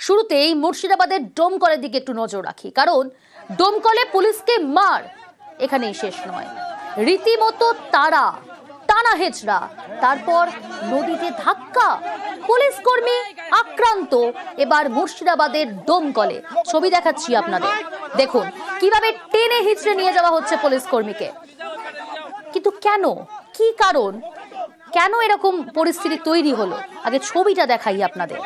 শুরুতেই মুর্শিদাবাদের ডোমকলের দিকে একটু নজর রাখি, কারণ ডোমকলে পুলিশকে মার এখানেই শেষ নয়, রীতিমতো টানা হেঁচড়া, তারপর নদীতে ধাক্কা, পুলিশ কর্মী আক্রান্ত। এবার মুর্শিদাবাদের ডোমকলে ছবি দেখাচ্ছি আপনাদের, দেখুন কিভাবে টেনে হিঁচড়ে নিয়ে যাওয়া হচ্ছে পুলিশ কর্মীকে। কিন্তু কেন, কি কারণ, কেন এরকম পরিস্থিতি তৈরি হলো, আগে ছবিটা দেখাই আপনাদের।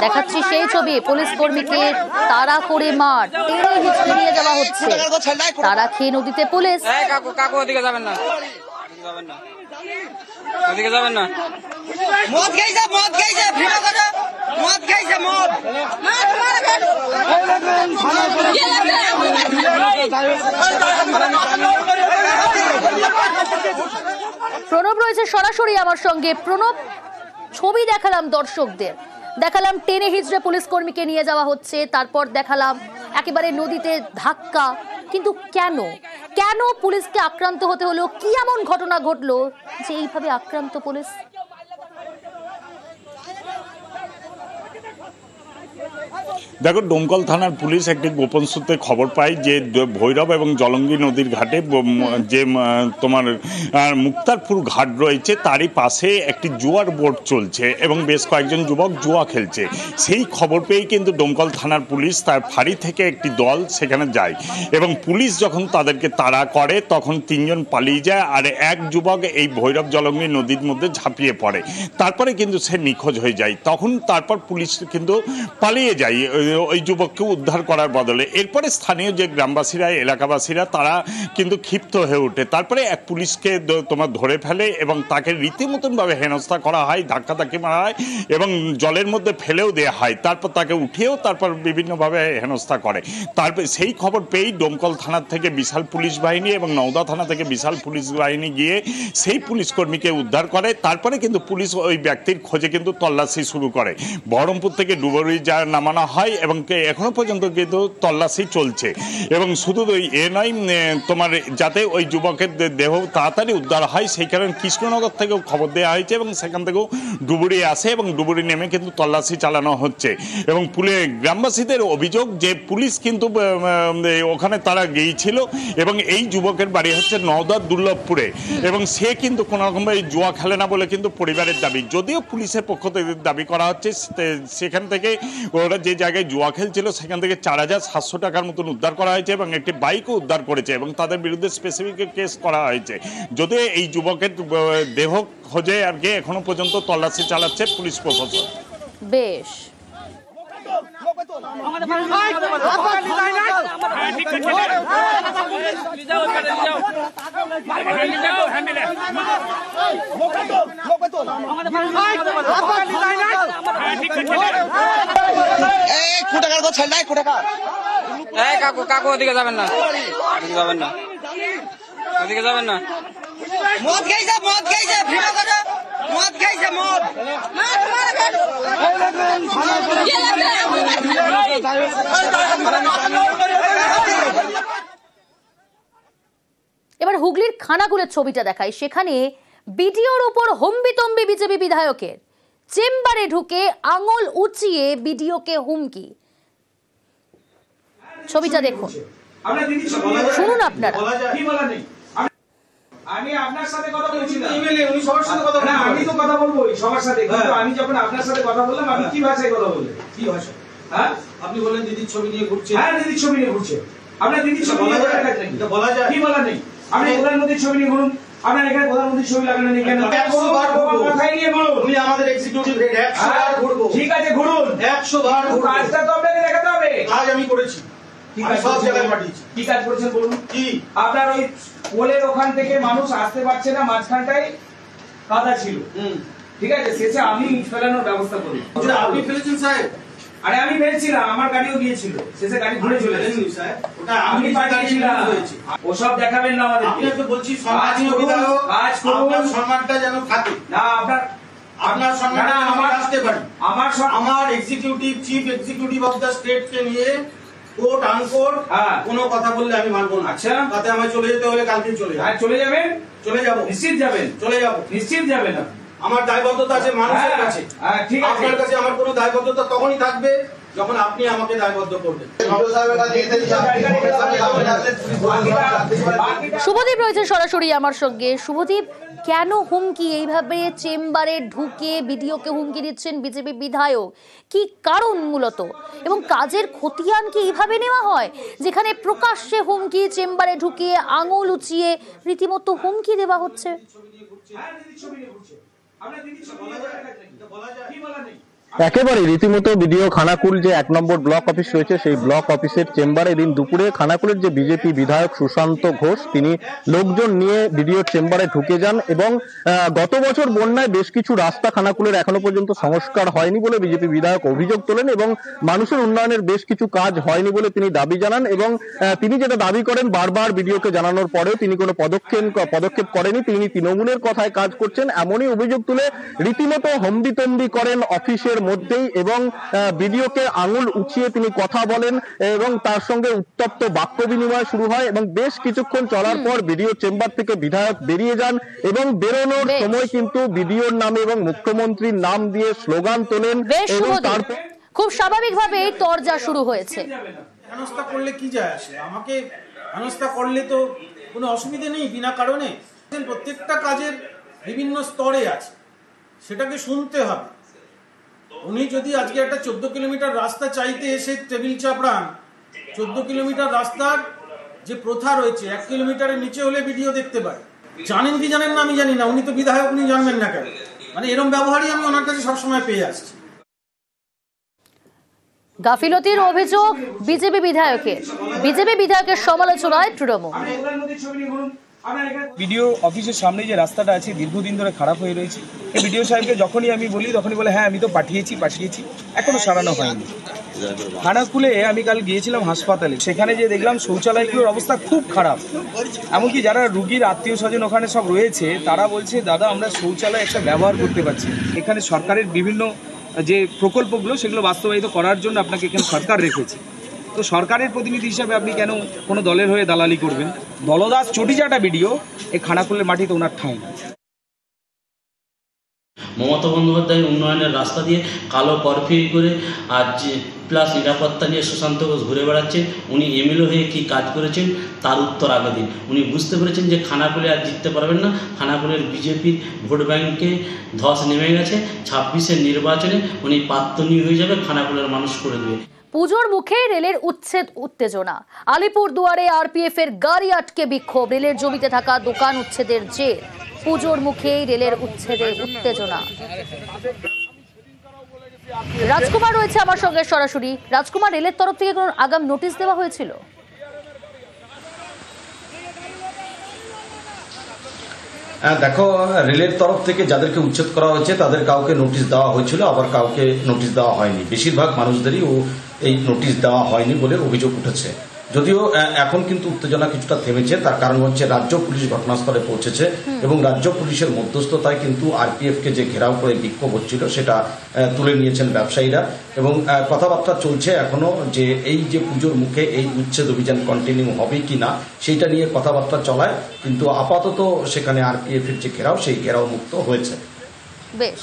দেখাচ্ছি সেই ছবি, পুলিশ কর্মীকে তাড়া করে মার, টেনে হিঁচড়ে নিয়ে যাওয়া হচ্ছে, তারা খেয়ে নদীতে পুলিশ। কাকু ওদিকে যাবেন না, ওদিকে যাবেন না। মদ খাইছে, মদ খাইছে, ভিডিও করো, মদ খাইছে, মদ। প্রণব রয়েছে সরাসরি আমার সঙ্গে। প্রণব, ছবি দেখালাম দর্শকদের, দেখালাম টেনে হিঁচড়ে পুলিশ কর্মীকে নিয়ে যাওয়া হচ্ছে, তারপর দেখালাম একেবারে নদীতে ধাক্কা, কিন্তু কেন পুলিশকে আক্রান্ত হতে হলো? কি এমন ঘটনা ঘটলো যে এইভাবে আক্রান্ত পুলিশ? দেখো, ডোমকল থানার পুলিশ একটি গোপন সূত্রে খবর পায় যে ভৈরব এবং জলঙ্গি নদীর ঘাটে যে তোমার মুক্তারপুর ঘাট রয়েছে, তারই পাশে একটি জুয়ার বোট চলছে এবং বেশ কয়েকজন যুবক জুয়া খেলছে। সেই খবর পেয়েই কিন্তু ডোমকল থানার পুলিশ তার ফাঁড়ি থেকে একটি দল সেখানে যায় এবং পুলিশ যখন তাদেরকে তাড়া করে তখন 3 জন পালিয়ে যায় আর এক যুবক এই ভৈরব জলঙ্গি নদীর মধ্যে ঝাঁপিয়ে পড়ে। তারপরে কিন্তু সে নিখোঁজ হয়ে যায়। তারপর পুলিশ কিন্তু পালিয়ে যায় ওই যুবককে উদ্ধার করার বদলে। এরপরে স্থানীয় যে গ্রামবাসীরা, এলাকাবাসীরা, তারা কিন্তু ক্ষিপ্ত হয়ে ওঠে। তারপরে এক পুলিশকে তোমার ধরে ফেলে এবং তাকে রীতিমতনভাবে হেনস্থা করা হয়, ধাক্কাধাক্কি মারা হয় এবং জলের মধ্যে ফেলেও দেওয়া হয়। তারপর তাকে উঠিয়েও তারপর বিভিন্নভাবে হেনস্থা করে। তারপর সেই খবর পেয়েই ডোমকল থানার থেকে বিশাল পুলিশ বাহিনী এবং নওদা থানা থেকে বিশাল পুলিশ বাহিনী গিয়ে সেই পুলিশ কর্মীকে উদ্ধার করে। তারপরে কিন্তু পুলিশ ওই ব্যক্তির খোঁজে কিন্তু তল্লাশি শুরু করে। বহরমপুর থেকে ডুবুরি নামানো হয় এবং এখনো পর্যন্ত কিন্তু তল্লাশি চলছে। এবং শুধু এ নয়, তোমার যাতে ওই যুবকের দেহ তাড়াতাড়ি উদ্ধার হয় সেই কারণে কৃষ্ণনগর থেকেও খবর দেওয়া হয়েছে এবং সেখান থেকেও ডুবুরি আসে এবং ডুবুরি নেমে কিন্তু তল্লাশি চালানো হচ্ছে। এবং গ্রামবাসীদের অভিযোগ যে পুলিশ কিন্তু ওখানে তারা গিয়েছিল এবং এই যুবকের বাড়ি হচ্ছে নওদার দুর্লভপুরে এবং সে কিন্তু কোনো রকমভাবে জুয়া খেলে না বলে কিন্তু পরিবারের দাবি। যদিও পুলিশের পক্ষ থেকে দাবি করা হচ্ছে সেখান থেকে ওরা যে জায়গায় জুয়া খেলছিল সেখান থেকে 4700 টাকার মতন উদ্ধার করা হয়েছে এবং একটি বাইকও উদ্ধার করেছে এবং তাদের বিরুদ্ধে স্পেসিফিক কেস করা হয়েছে। যদিও এই যুবকের দেহ খোঁজে আর কি এখনো পর্যন্ত তল্লাশি চালাচ্ছে পুলিশ প্রশাসন। বেশ, কাকু ওদিকে যাবেন না, ওদিকে যাবেন না, ওদিকে যাবেন না। মদ খাইছে, মদ খাইছে, ভিডিও করো, মদ খাইছে, মদ। এবার হুগলির খানাকুলের ছবিটা দেখাই। সেখানে বিডিওর উপর হম্বিতম্বি বিজেপি বিধায়কের, চেম্বারে ঢুকে আঙুল উঁচিয়ে বিডিওকে হুমকি। ছবিটা দেখুন, শুনুন আপনারা। আমি আপনার সাথে কথা বলছি না, ইমেলে উনি সবার সাথে কথা বলেন। আমি তো কথা বলবো সবার সাথে, কিন্তু আমি যখন আপনার সাথে কথা বললাম আপনি কি ভাষায় কথা বললেন? কি ভাষা? হ্যাঁ, আপনি বলেন দিদির ছবি নিয়ে ঘুরছে। হ্যাঁ, দিদির ছবি নিয়ে ঘুরছে। আপনার দিদির ছবি নিয়ে ঘোরার কাজ নাকি? বলা যায় কি? বলা নেই। আপনি প্রধানমন্ত্রীর ছবি নিয়ে ঘুরুন। আপনার এখানে প্রধানমন্ত্রীর ছবি লাগানো নেই কেন? 100 বার মাথায় নিয়ে ঘুরুন। উনি আমাদের এক্সিকিউটিভ হেড, 100 বার ঘুরবো। ঠিক আছে, ঘুরুন, 100 বার ঘুরবো। কাজটা তো আপনাকে দেখাতে হবে। কাজ আমি করেছি, কি কাজ সব জায়গায় পাঠিয়েছি। কি কাজ করেছেন বলুন? কি আপনার ওই পোলের ওখান থেকে মানুষ আসতে পারছে না, মাঝখানটায় কাদা ছিল, ঠিক আছে, শেষে আমি ফেলানোর ব্যবস্থা করি। আপনি ফেলেছেন সাহেব? আরে আমি ফেলছিলাম, আমার গাড়িও গিয়েছিল, শেষে গাড়ি ঘুরে চলে গেছে। ওটা আমি পাঠিয়েছিলাম। ওসব দেখাবেন না আমাদের। আপনাকে বলছি কাজ করুন, সম্মানটা যেন থাকে না। আপনার আপনার সঙ্গে আমার আসতে পারি, আমার executive chief executive of the state কে নিয়ে কোর্ট আনকোর্ট কোনো কথা বললে আমি মানবো না। আচ্ছা, তাতে আমায় চলে যেতে হলে কালকে চলে যাবেন। চলে যাবেন? চলে যাব। নিশ্চিত যাবেন? চলে যাব। নিশ্চিত যাবেন? আমার দায়বদ্ধতা আছে মানুষের কাছে। ঠিক আছে, আপনার কাছে আমার কোনো দায়বদ্ধতা তখনই থাকবে যখন আপনি আমাকে দায়বদ্ধ করবেন। শুভদীপ রয়েছে সরাসরি আমার সঙ্গে। শুভদীপ, কেন হুমকি? এইভাবে চেম্বারে ঢুকে বিডিওকে হুমকি দিচ্ছেন বিজেপি বিধায়ক, কি কারণ মূলত? এবং কাজের খতিয়ান কি এইভাবে নেওয়া হয়, যেখানে প্রকাশ্যে হুমকি, চেম্বারে ঢুকিয়ে আঙুল উঁচিয়ে রীতিমতো হুমকি দেওয়া হচ্ছে? একেবারে রীতিমতো বিডিও খানাকুল যে 1 নম্বর ব্লক অফিস রয়েছে সেই ব্লক অফিসের চেম্বারে দিন দুপুরে খানাকুলের যে বিজেপি বিধায়ক সুশান্ত ঘোষ তিনি লোকজন নিয়ে বিডিও চেম্বারে ঢুকে যান এবং গত বছর বন্যায় বেশ কিছু রাস্তা খানাকুলের এখনো পর্যন্ত সংস্কার হয়নি বলে বিজেপি বিধায়ক অভিযোগ তোলেন এবং মানুষের উন্নয়নের বেশ কিছু কাজ হয়নি বলে তিনি দাবি জানান এবং তিনি যেটা দাবি করেন বারবার বিডিওকে জানানোর পরেও তিনি কোনো পদক্ষেপ করেনি, তিনি তৃণমূলের কথায় কাজ করছেন এমনই অভিযোগ তুলে রীতিমতো হম্বিতম্বি করেন অফিসের মধ্যেই এবং বিডিওকে আঙুল উঁচিয়ে তিনি কথা বলেন এবং তার সঙ্গে উত্তপ্ত বাক্য বিনিময় শুরু হয় এবং বেশ কিছুক্ষণ চলার পর বিডিও চেম্বার থেকে বিধায়ক বেরিয়ে যান এবং বেরোনোর সময় কিন্তু বিডিওর নামে এবং মুখ্যমন্ত্রীর নাম দিয়ে স্লোগান তোলেন এবং তারপর খুব স্বাভাবিকভাবে তরজা শুরু হয়েছে। হেনস্থা করলে কি যায় আসে? আমাকে হেনস্থা করলে তো কোনো অসুবিধা নেই বিনা কারণে। প্রত্যেকটা কাজের বিভিন্ন স্তরে আছে, সেটাকে শুনতে হবে। উনি যদি আজকে একটা 14 কিলোমিটার রাস্তা চাইতে এসে টেবিল চাপড়ান, 14 কিলোমিটার রাস্তার যে প্রথা রয়েছে 1 কিলোমিটারের নিচে হলে ভিডিও দেখতে পায়। জানেন কি জানেন না আমি জানি না, উনি তো বিধায়ক, উনি জানবেন না কেন? মানে এরকম ব্যবহারই আমি ওনার কাছে সবসময় পেয়ে আসছি। গাফিলতির অভিযোগ বিজেপি বিধায়কের সমালোচনায় তৃণমূল। বিডিও অফিসের সামনে যে রাস্তাটা আছে দীর্ঘদিন ধরে খারাপ হয়ে রয়েছে। এই বিডিও সাহেবকে যখনই আমি বলি তখনই বলে হ্যাঁ আমি তো পাঠিয়েছি এখনো সারানো হয়নি। খানাকুলে আমি কাল গিয়েছিলাম হাসপাতালে, সেখানে যে দেখলাম শৌচালয়গুলোর অবস্থা খুব খারাপ। এমনকি যারা রুগীর আত্মীয় স্বজন ওখানে সব রয়েছে তারা বলছে দাদা আমরা শৌচালয় একটা ব্যবহার করতে পারছি। এখানে সরকারের বিভিন্ন যে প্রকল্পগুলো সেগুলো বাস্তবায়িত করার জন্য আপনাকে এখানে সরকার রেখেছে। তো সরকারের প্রতিনিধি হিসাবে আপনি কেন কোনো দলের হয়ে দালালি করবেন? দলদাস চটিচাটা ভিডিও এই খানাকুলের মাটিতে ওনার ঠাঁই না। মমতা বন্দ্যোপাধ্যায় উন্নয়নের রাস্তা দিয়ে কালো করফিরি করে আর প্লাস নিরাপত্তা নিয়ে সুশান্ত ঘোষ ঘুরে বেড়াচ্ছে। উনি এমএলএ হয়ে কী কাজ করেছেন তার উত্তর আগে দিন। উনি বুঝতে পেরেছেন যে খানাকুলে আর জিততে পারবেন না, খানাকুলের বিজেপির ভোট ব্যাংকে ধস নেমে গেছে। 26-এর নির্বাচনে উনি প্রার্থনী হয়ে যাবে, খানাকুলের মানুষ করে দেবে। পুজোর মুখে রেলের উচ্ছেদ উত্তেজনা। আলিপুর দুয়ারে আরপিএফ এর গাড়ি আটকে বিক্ষোভ, রেলের জমিতে থাকা দোকান উচ্ছেদের জের। পুজোর মুখেই রেলের উচ্ছেদে উত্তেজনা। রাজকুমার রয়েছে আমার সঙ্গে সরাসরি। রাজকুমার, রেলের তরফ থেকে কোনো আগাম নোটিশ দেওয়া হয়েছিল? দেখো, রেলের তরফ থেকে যাদেরকে উচ্ছেদ করা হয়েছে তাদের কাউকে নোটিশ দেওয়া হয়েছিল, আবার কাউকে নোটিশ দেওয়া হয়নি। বেশিরভাগ মানুষদেরই এই নোটিশ দেওয়া হয়নি বলে অভিযোগ উঠেছে। যদিও এখন কিন্তু উত্তেজনা কিছুটা থেমেছে, তার কারণ হচ্ছে রাজ্য পুলিশ ঘটনাস্থলে পৌঁছেছে এবং রাজ্য পুলিশের মধ্যস্থতায় কিন্তু আরপিএফকে যে ঘেরাও করে বিক্ষোভ হচ্ছিল সেটা তুলে নিয়েছেন ব্যবসায়ীরা এবং কথাবার্তা চলছে এখনো যে এই যে পুজোর মুখে এই উচ্ছেদ অভিযান কন্টিনিউ হবে কি না সেইটা নিয়ে কথাবার্তা চলায়, কিন্তু আপাতত সেখানে আরপিএফ এর যে ঘেরাও সেই ঘেরাও মুক্ত হয়েছে। বেশ।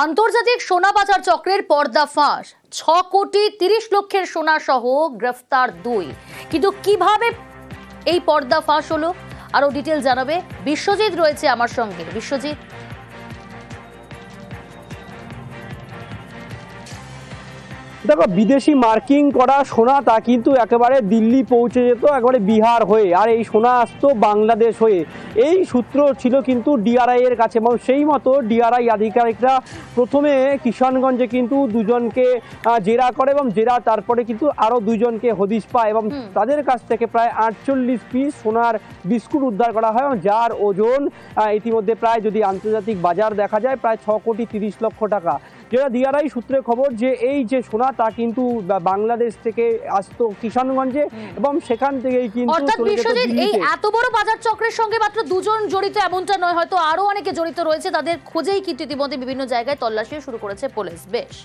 আন্তর্জাতিক সোনা পাচার চক্রের পর্দা ফাঁস। 6 কোটি 30 লক্ষের সোনা সহ গ্রেফতার 2। কিন্তু কিভাবে এই পর্দা ফাঁস হলো আরো ডিটেল জানাবে বিশ্বজিৎ রয়েছে আমার সঙ্গে। বিশ্বজিৎ, দেখো, বিদেশি মার্কিং করা সোনা তা কিন্তু একেবারে দিল্লি পৌঁছে যেত একেবারে বিহার হয়ে, আর এই সোনা আসতো বাংলাদেশ হয়ে। এই সূত্র ছিল কিন্তু ডিআরআই এর কাছে এবং সেই মতো ডিআরআই আধিকারিকরা প্রথমে কিষানগঞ্জে কিন্তু দুজনকে জেরা করে এবং তারপরে কিন্তু আরও 2 জনকে হদিশ পায় এবং তাদের কাছ থেকে প্রায় 48 পিস সোনার বিস্কুট উদ্ধার করা হয়, যার ওজন ইতিমধ্যে প্রায়, যদি আন্তর্জাতিক বাজার দেখা যায়, প্রায় 6 কোটি 30 লক্ষ টাকা। যেটা ডিআরআই সূত্রে খবর যে এই যে সোনা তা কিন্তু বাংলাদেশ থেকে আসতো কিষানগঞ্জে এবং সেখান থেকেই কিন্তু অর্থাৎ চলে যেত বিশ্বজিৎ, এই দিল্লিতে। এত বড় বাজার চক্রের সঙ্গে মাত্র দুজন জড়িত এমনটা নয়, হয়তো আরো অনেকে জড়িত রয়েছে। তাদের খোঁজেই কিন্তু ইতিমধ্যে বিভিন্ন জায়গায় তল্লাশি শুরু করেছে পুলিশ। বেশ,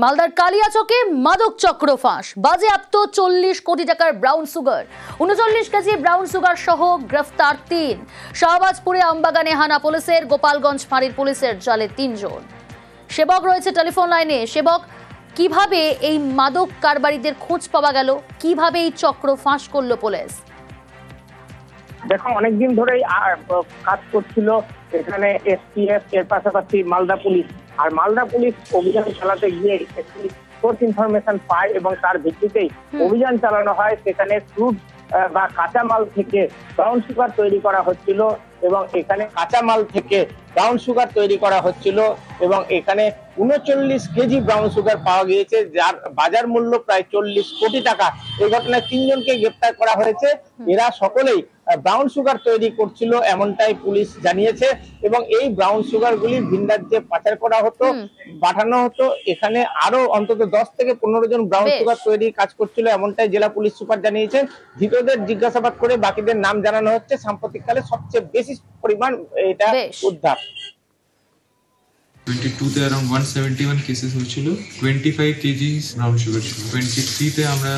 মালদার কালিয়াচকে মাদক চক্র ফাঁস, বাজেয়াপ্ত 40 কোটি টাকার brown sugar, 39 KG brown sugar সহ গ্রেফতার 3। শাহবাজপুরে আমবাগানে হানা পুলিশের, গোপালগঞ্জ ফাঁড়ির পুলিশের জালে 3 জন। সেবক রয়েছে টেলিফোন লাইনে। সেবক, কিভাবে এই মাদক কারবারিদের খোঁজ পাওয়া গেল, কিভাবে এই চক্র ফাঁস করলো পুলিশ? দেখো, অনেকদিন ধরেই কাজ করছিল এখানে এসটিএফ, এর পাশাপাশি মালদা পুলিশ। আর মালদা পুলিশ অভিযান চালাতে গিয়ে একটি সোর্স ইনফরমেশন পায় এবং তার ভিত্তিতেই অভিযান চালানো হয়। সেখানে ক্রুড বা কাঁচামাল থেকে ব্রাউন সুগার তৈরি করা হচ্ছিল এবং এখানে কাঁচামাল থেকে ব্রাউন সুগার তৈরি করা হচ্ছিল এবং এখানে 39 কেজি ব্রাউন সুগার পাওয়া গিয়েছে, যার বাজার মূল্য প্রায় 40 কোটি টাকা। এই ঘটনায় 3 জনকে গ্রেফতার করা হয়েছে। এরা সকলেই ব্রাউন সুগার তৈরি করছিল এমনটাই পুলিশ জানিয়েছে এবং এই ব্রাউন সুগার গুলি ভিন রাজ্যে পাচার করা হতো, পাঠানো হতো। এখানে আরো অন্তত 10 থেকে 15 জন ব্রাউন সুগার তৈরি কাজ করছিল এমনটাই জেলা পুলিশ সুপার জানিয়েছেন। ধৃতদের জিজ্ঞাসাবাদ করে বাকিদের নাম জানানো হচ্ছে। সাম্প্রতিককালে সবচেয়ে বেশি পরিমাণ এটা উদ্ধার। 22 তে अराउंड 171 কেসেস হয়েছিল, 25 কেজি ব্রাউন সুগার ছিল। 23 তে আমরা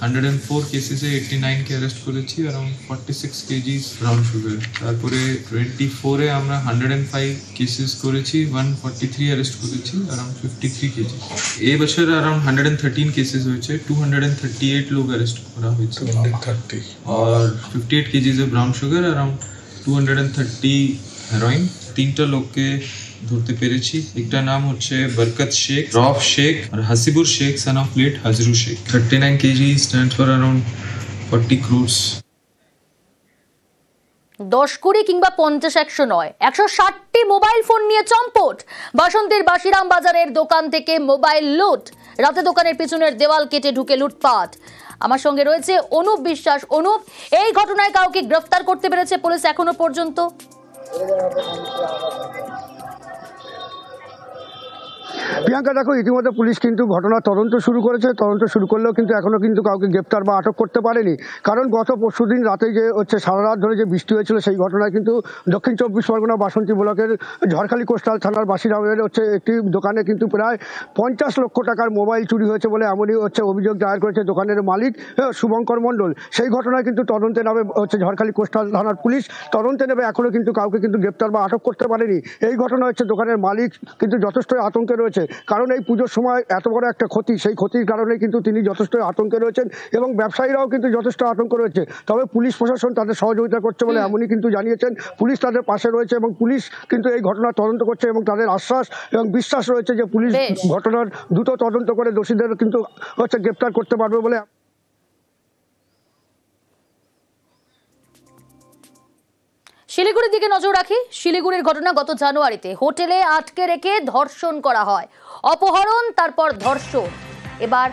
104 কেসেসে 89 কে অ্যারেস্ট করেছি, अराउंड 46 কেজি ব্রাউন সুগার। তারপরে 24 এ আমরা 105 কেসেস করেছি, 143 অ্যারেস্ট করেছি, अराउंड 53 কেজি। এই বছর अराउंड 113 কেসেস হয়েছে, 238 লোক অ্যারেস্ট করা হয়েছে, 230 और 58 কেজি ব্রাউন সুগার, अराउंड 230 হেরোইন। 3টা লোককে ধরতে পেরেছি। একটা নাম হচ্ছে বরকত শেখ, রফ শেখ আর Hasibur Sheikh, son of late Hajru Sheikh. 39 KG stands for around 40 crores। 10 কোটি কিংবা 50 100 নয়, 160টি মোবাইল ফোন নিয়ে চম্পট। বাসন্তীর বাসিরাম বাজারের দোকান থেকে মোবাইল লুট, রাতে দোকানের পিছনের দেওয়াল কেটে ঢুকে লুটপাট। আমার সঙ্গে রয়েছে অনুপ বিশ্বাস। অনুপ, এই ঘটনায় কাউকে গ্রেফতার করতে পেরেছে পুলিশ এখনো পর্যন্ত? প্রিয়াঙ্কা, দেখো, ইতিমধ্যে পুলিশ কিন্তু ঘটনার তদন্ত শুরু করেছে। তদন্ত শুরু করলেও কিন্তু এখনো কিন্তু কাউকে গ্রেপ্তার বা আটক করতে পারেনি। কারণ গত পরশুদিন রাতে যে হচ্ছে সারা রাত ধরে যে বৃষ্টি হয়েছিল, সেই ঘটনায় কিন্তু দক্ষিণ 24 পরগনা বাসন্তী ব্লকের ঝড়খালি কোস্টাল থানার বাসিরামের হচ্ছে একটি দোকানে কিন্তু প্রায় 50 লক্ষ টাকার মোবাইল চুরি হয়েছে বলে এমনই হচ্ছে অভিযোগ দায়ের করেছে দোকানের মালিক শুভঙ্কর মণ্ডল। সেই ঘটনায় কিন্তু তদন্তে নামে হচ্ছে ঝড়খালি কোস্টাল থানার পুলিশ। তদন্তে নেবে এখনো কিন্তু কাউকে কিন্তু গ্রেপ্তার বা আটক করতে পারেনি। এই ঘটনা হচ্ছে দোকানের মালিক কিন্তু যথেষ্ট আতঙ্কে রয়েছে, কারণ এই পুজোর সময় এত বড় একটা ক্ষতি, সেই ক্ষতির কারণে কিন্তু তিনি যথেষ্ট আতঙ্কে রয়েছেন এবং ব্যবসায়ীরাও কিন্তু যথেষ্ট আতঙ্ক রয়েছে। তবে পুলিশ প্রশাসন তাদের সহযোগিতা করছে বলে এমনই কিন্তু জানিয়েছেন। পুলিশ তাদের পাশে রয়েছে এবং পুলিশ কিন্তু এই ঘটনার তদন্ত করছে এবং তাদের আশ্বাস এবং বিশ্বাস রয়েছে যে পুলিশ ঘটনার দ্রুত তদন্ত করে দোষীদের কিন্তু হচ্ছে গ্রেপ্তার করতে পারবে বলে। শিলিগুড়ির দিকে নজর রাখি। শিলিগুড়ির ঘটনা, গত জানুয়ারিতে হোটেলে আটকে রেখে ধর্ষণ করা হয়, অপহরণ তারপর ধর্ষণ। এবার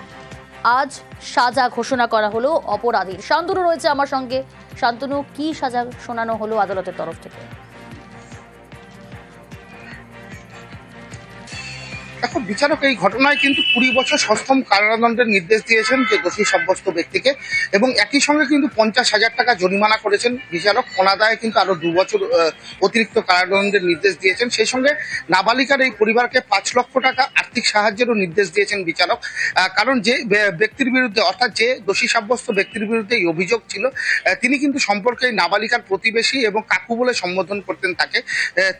আজ সাজা ঘোষণা করা হলো অপরাধীর। শান্তনু রয়েছে আমার সঙ্গে। শান্তনু, কি সাজা শোনানো হলো আদালতের তরফ থেকে? দেখো, বিচারক এই ঘটনায় কিন্তু 20 বছর সশ্রম কারাদণ্ডের নির্দেশ দিয়েছেন যে দোষী সাব্যস্ত ব্যক্তিকে, এবং একই সঙ্গে কিন্তু 50,000 টাকা জরিমানা করেছেন বিচারক। অনাদায়ে কিন্তু আরো 2 বছর অতিরিক্ত কারাদণ্ডের নির্দেশ দিয়েছেন। সেই সঙ্গে নাবালিকার এই পরিবারকে 5 লক্ষ টাকা আর্থিক সাহায্যেরও নির্দেশ দিয়েছেন বিচারক। কারণ যে ব্যক্তির বিরুদ্ধে, অর্থাৎ যে দোষী সাব্যস্ত ব্যক্তির বিরুদ্ধে এই অভিযোগ ছিল, তিনি কিন্তু সম্পর্কে নাবালিকার প্রতিবেশী এবং কাকু বলে সম্বোধন করতেন তাকে।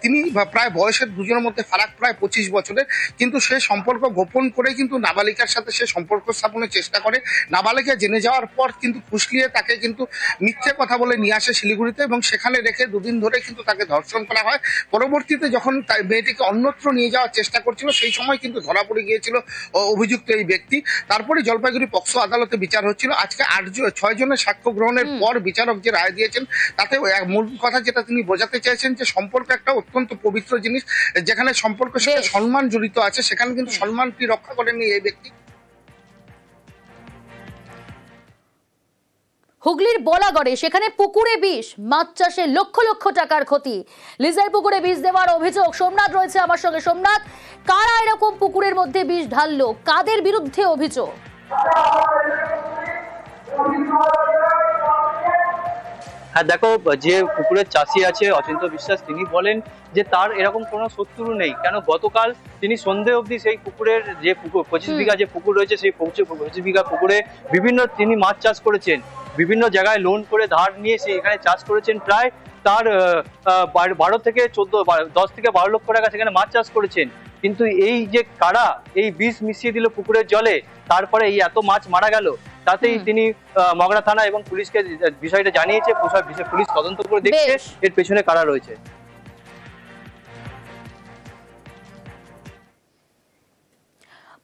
তিনি প্রায় বয়সের দুজনের মধ্যে ফারাক প্রায় 25 বছরের, কিন্তু সে সম্পর্ক গোপন করে কিন্তু নাবালিকার সাথে সে সম্পর্ক স্থাপনের চেষ্টা করে। নাবালিকা জেনে যাওয়ার পর কিন্তু ফুসলিয়ে তাকে কিন্তু মিথ্যে কথা বলে নিয়ে আসে শিলিগুড়িতে এবং সেখানে রেখে 2 দিন ধরে কিন্তু তাকে ধর্ষণ করা হয়। পরবর্তীতে যখন তার মেয়েটিকে অন্যত্র নিয়ে যাওয়ার চেষ্টা করছিল, সেই সময় কিন্তু ধরা পড়ে গিয়েছিল অভিযুক্ত এই ব্যক্তি। তারপরে জলপাইগুড়ি পক্সো আদালতে বিচার হচ্ছিল। আজকে 6 জনের সাক্ষ্য গ্রহণের পর বিচারক যে রায় দিয়েছেন, তাতে মূল কথা যেটা তিনি বোঝাতে চাইছেন যে সম্পর্ক একটা অত্যন্ত পবিত্র জিনিস, যেখানে সম্পর্কের সাথে সম্মান জড়িত আছে, সেখানে কিন্তু সম্মানটি রক্ষা করেননি এই ব্যক্তি। হুগলির বলাগড়ে সেখানে পুকুরে বিষ, মাছ চাষে লক্ষ লক্ষ টাকার ক্ষতি। লিজের পুকুরে বিষ দেওয়ার অভিযোগ। সোমনাথ রয়েছে আমার সঙ্গে। সোমনাথ, কারা এরকম পুকুরের মধ্যে বিষ ঢাললো, কাদের বিরুদ্ধে অভিযোগ? হ্যাঁ দেখো, যে পুকুরের চাষি আছে অচিন্ত বিশ্বাস, তিনি বলেন যে তার এরকম কোনো শত্রু নেই। কেন গতকাল তিনি সন্ধে অবধি সেই পুকুরের যে 25 বিঘা যে পুকুর রয়েছে সেই 25 বিঘা পুকুরে তিনি মাছ চাষ করেছেন। বিভিন্ন জায়গায় লোন করে ধার নিয়ে সে এখানে চাষ করেছেন। প্রায় তার 10 থেকে 12 লক্ষ টাকা সেখানে মাছ চাষ করেছেন। কিন্তু এই যে কারা এই বিষ মিশিয়ে দিল পুকুরের জলে, তারপরে এই এত মাছ মারা গেল, তাতেই তিনি মগরা থানা এবং পুলিশকে বিষয়টা জানিয়েছে। পুলিশ তদন্ত করে দেখছে এর পেছনে কারা রয়েছে।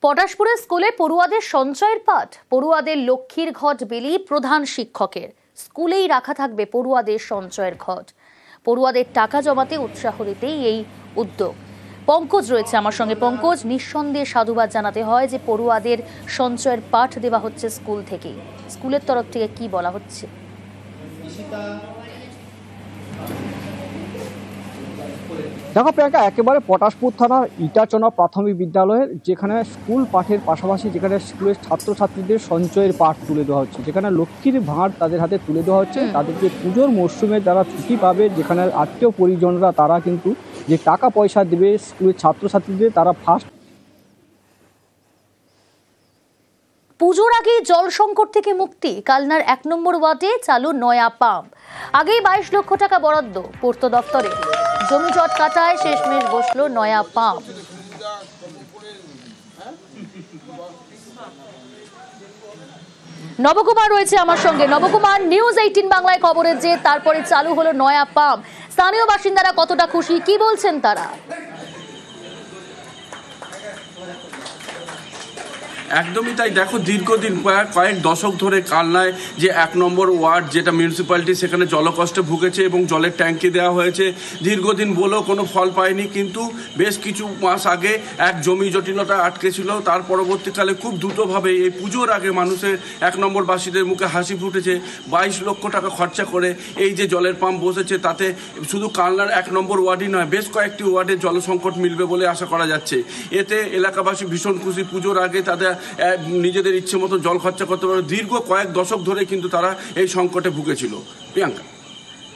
পটাশপুরের স্কুলে পড়ুয়াদের সঞ্চয়ের পাঠ, পড়ুয়াদের লক্ষ্মীর ঘট বিলি প্রধান শিক্ষকের। স্কুলেই রাখা থাকবে পড়ুয়াদের সঞ্চয়ের ঘট। পড়ুয়াদের টাকা জমাতে উৎসাহ দিতেই এই উদ্যোগ। পঙ্কজ রয়েছে আমার সঙ্গে। পঙ্কজ, নিঃসন্দেহে সাধুবাদ জানাতে হয় যে পড়ুয়াদের সঞ্চয়ের পাঠ দেওয়া হচ্ছে স্কুল থেকেই। স্কুলের তরফ থেকে কি বলা হচ্ছে? দেখো প্রিয়াঙ্কা, একেবারে পটাশপুর থানার ইটাচনা প্রাথমিক বিদ্যালয়ের যেখানে স্কুল পাঠের পাশাপাশি যেখানে স্কুলের ছাত্রছাত্রীদের সঞ্চয়ের পাঠ তুলে দেওয়া হচ্ছে, যেখানে লক্ষ্মীর ভাঁড় তাদের হাতে তুলে দেওয়া হচ্ছে। তাদেরকে পুজোর মরশুমে যারা ছুটি পাবে, যেখানে আত্মীয় পরিজনরা তারা কিন্তু যে টাকা পয়সা দেবে স্কুলের ছাত্রছাত্রীদের, তারা ফার্স্ট। পুজোর আগে জল সংকট থেকে মুক্তি। কালনার 1 নম্বর ওয়ার্ডে চালু নয়া পাম্প। আগেই 22 লক্ষ টাকা বরাদ্দ পূর্ত দপ্তরে। জমি জট কাটায় শেষমেশ বসলো নয়া পাম্প। নবকুমার রয়েছে আমার সঙ্গে। নবকুমার, নিউজ 18 বাংলায় খবরের যে তারপরে চালু হলো নয়া পাম্প। স্থানীয় বাসিন্দারা কতটা খুশি, কি বলছেন তারা? একদমই তাই। দেখো, দীর্ঘদিন কয়েক দশক ধরে কালনায় যে 1 নম্বর ওয়ার্ড যেটা মিউনিসিপ্যালিটি, সেখানে জলকষ্টে ভুগেছে এবং জলের ট্যাঙ্কি দেওয়া হয়েছে। দীর্ঘদিন বলেও কোনো ফল পায়নি, কিন্তু বেশ কিছু মাস আগে এক জমি জটিলতা আটকে ছিল। তার পরবর্তীকালে খুব দ্রুতভাবে এই পুজোর আগে মানুষের 1 নম্বর বাসীদের মুখে হাসি ফুটেছে। 22 লক্ষ টাকা খরচা করে এই যে জলের পাম্প বসেছে, তাতে শুধু কালনার 1 নম্বর ওয়ার্ডই নয়, বেশ কয়েকটি ওয়ার্ডে জল সংকট মিলবে বলে আশা করা যাচ্ছে। এতে এলাকাবাসী ভীষণ খুশি। পুজোর আগে তাদের নিজেদের ইচ্ছে মতো জল খরচা করতে পারে। দীর্ঘ কয়েক দশক ধরে কিন্তু তারা এই সংকটে ভুগেছিল। প্রিয়াঙ্কা।